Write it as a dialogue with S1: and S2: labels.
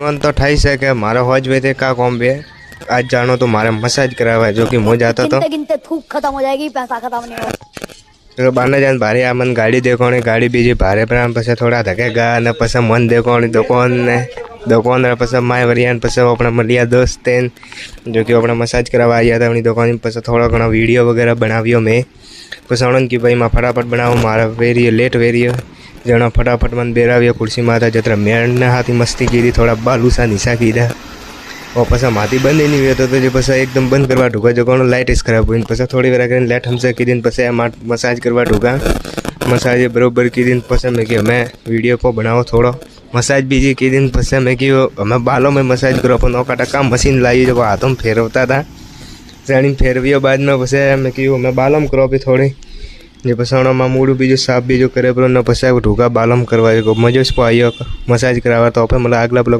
S1: मन तो ठाई से कि मारा होज वे थे का कॉम बे आज जानो तो मारे मसाज करावा है जो कि मुझे जाता तो
S2: गिनते थूक खत्म हो जाएगी, पैसा खत्म नहीं होगा।
S1: तो बाने जान भारे आमन गाड़ी देखो गाड़ी बीजी भारे पर पसे थोड़ा धकेगा ने पसे मन देखो दुकान रे पसे माय वरियान पसे अपना मलिया दोस्त जो कि अपना मसाज करावा आया था अपनी दुकान पसे थोड़ा घणा वीडियो वगैरह बनाव्यो मैं पसे उन्होंने कि भाई मैं फटाफट बनाओ मारा वेरियो लेट वेरियो जना फटाफट मन बेराव्यो कुर्सी में था जतरा मेड़ ने हाथी मस्ती की थोड़ा बालूसा निशा कीधा और पसा माथी बंद ही नहीं हुआ तो जो पसा एकदम बंद करवा ढूका जो कोनो लाइट इस खराब हुई पसा थोड़ी વાર કરીને लाइट हमसे की दिन पसे मसाज करवा ढूका मसाज बरोबर की दिन पसे मैं कि हमें वीडियो को बनाओ थोड़ो मसाज बीजी की दिन पसे मैं कि हमें बालों में मसाज करो अपन नौका टका मशीन लाई जो हाथों में फेरवता था जानी फेरवियो बाद में पसे मैं कि हमें बालों में करो भी थोड़ी जो पसाणो में मूड बीजो साफ बीजो करे पर न पसे ढूका बालों में करवा मजो आयो मसाज करावा तो मतलब अगला